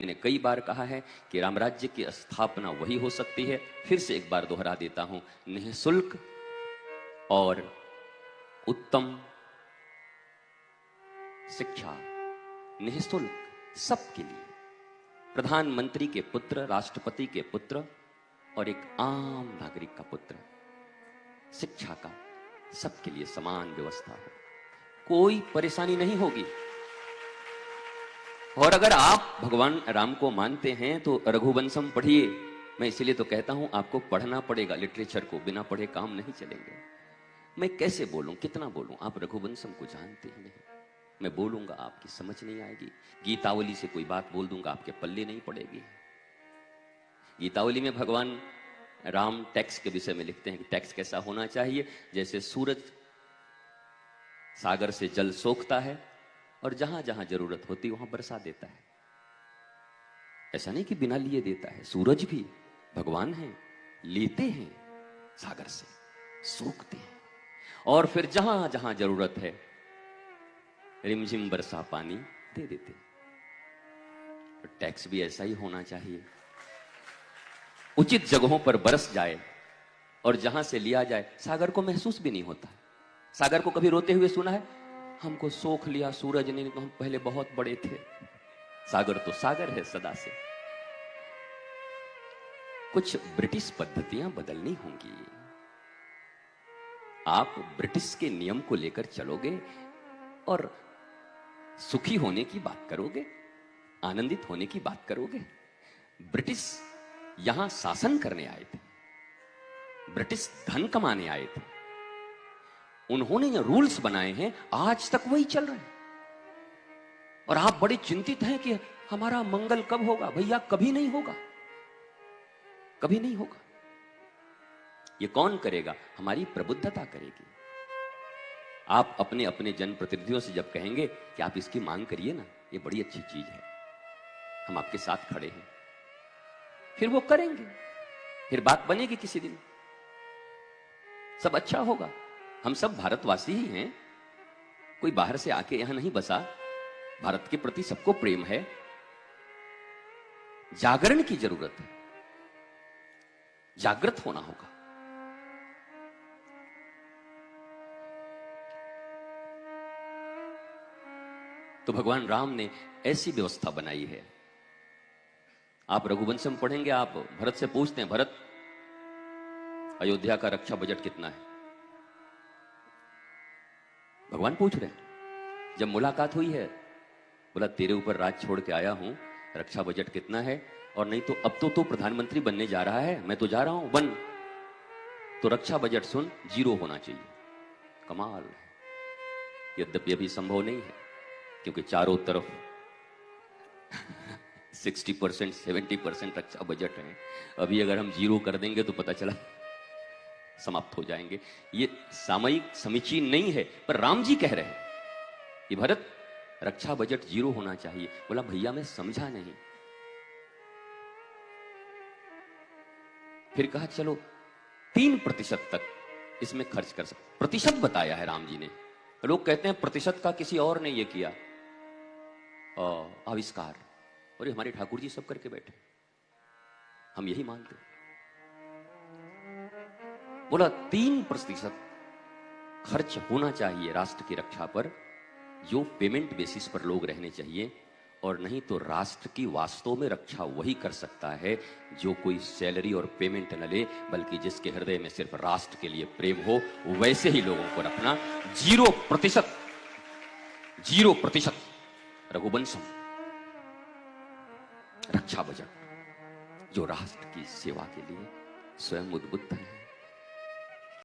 मैंने कई बार कहा है कि रामराज्य की स्थापना वही हो सकती है, फिर से एक बार दोहरा देता हूं, निःशुल्क और उत्तम शिक्षा, निःशुल्क सबके लिए, प्रधानमंत्री के पुत्र, राष्ट्रपति के पुत्र और एक आम नागरिक का पुत्र, शिक्षा का सबके लिए समान व्यवस्था हो, कोई परेशानी नहीं होगी। और अगर आप भगवान राम को मानते हैं तो रघुवंशम पढ़िए। मैं इसलिए तो कहता हूं आपको पढ़ना पड़ेगा लिटरेचर को, बिना पढ़े काम नहीं चलेंगे। मैं कैसे बोलूं, कितना बोलूं, आप रघुवंशम को जानते ही नहीं। मैं बोलूंगा आपकी समझ नहीं आएगी। गीतावली से कोई बात बोल दूंगा आपके पल्ले नहीं पड़ेगी। गीतावली में भगवान राम टैक्स के विषय में लिखते हैं कि टैक्स कैसा होना चाहिए। जैसे सूरज सागर से जल सोखता है और जहां जहां जरूरत होती वहां बरसा देता है। ऐसा नहीं कि बिना लिए देता है, सूरज भी भगवान है, लेते हैं सागर से, सोखते हैं और फिर जहां जहां जरूरत है रिमझिम बरसा पानी दे देते हैं। तो टैक्स भी ऐसा ही होना चाहिए, उचित जगहों पर बरस जाए और जहां से लिया जाए। सागर को महसूस भी नहीं होता। सागर को कभी रोते हुए सुना है? हमको सोख लिया सूरज ने, तो हम पहले बहुत बड़े थे। सागर तो सागर है सदा से। कुछ ब्रिटिश पद्धतियां बदलनी होंगी। आप ब्रिटिश के नियम को लेकर चलोगे और सुखी होने की बात करोगे, आनंदित होने की बात करोगे। ब्रिटिश यहां शासन करने आए थे, ब्रिटिश धन कमाने आए थे। उन्होंने जो रूल्स बनाए हैं आज तक वही चल रहे हैं। और आप बड़े चिंतित हैं कि हमारा मंगल कब होगा। भैया कभी नहीं होगा, कभी नहीं होगा। ये कौन करेगा? हमारी प्रबुद्धता करेगी। आप अपने अपने जनप्रतिनिधियों से जब कहेंगे कि आप इसकी मांग करिए ना, ये बड़ी अच्छी चीज है, हम आपके साथ खड़े हैं, फिर वो करेंगे, फिर बात बनेगी किसी दिन, सब अच्छा होगा। हम सब भारतवासी ही हैं, कोई बाहर से आके यहां नहीं बसा। भारत के प्रति सबको प्रेम है। जागरण की जरूरत है, जागृत होना होगा। तो भगवान राम ने ऐसी व्यवस्था बनाई है। आप रघुवंशम पढ़ेंगे, आप भरत से पूछते हैं, भरत अयोध्या का रक्षा बजट कितना है? भगवान पूछ रहे हैं। जब मुलाकात हुई है, बोला तेरे ऊपर राज छोड़ के आया हूं, रक्षा बजट कितना है? और नहीं तो अब तो प्रधानमंत्री बनने जा रहा है, मैं तो जा रहा हूं बन, तो रक्षा बजट सुन, 0 होना चाहिए। कमाल है। यद्यपि अभी संभव नहीं है क्योंकि चारों तरफ 60% 70% रक्षा बजट है। अभी अगर हम 0 कर देंगे तो पता चला समाप्त हो जाएंगे। ये सामयिक समीचीन नहीं है, पर राम जी कह रहे हैं कि भरत रक्षा बजट 0 होना चाहिए। बोला भैया मैं समझा नहीं। फिर कहा चलो 3% तक इसमें खर्च कर सकते। प्रतिशत बताया है राम जी ने। लोग कहते हैं प्रतिशत का किसी और ने ये किया आविष्कार, और ये हमारे ठाकुर जी सब करके बैठे, हम यही मानते। बोला 3% खर्च होना चाहिए राष्ट्र की रक्षा पर, जो पेमेंट बेसिस पर लोग रहने चाहिए। और नहीं तो राष्ट्र की वास्तव में रक्षा वही कर सकता है जो कोई सैलरी और पेमेंट न ले, बल्कि जिसके हृदय में सिर्फ राष्ट्र के लिए प्रेम हो, वैसे ही लोगों को रखना। 0% 0% रघुवंशम रक्षा बजट, जो राष्ट्र की सेवा के लिए स्वयं उद्बुद्ध है।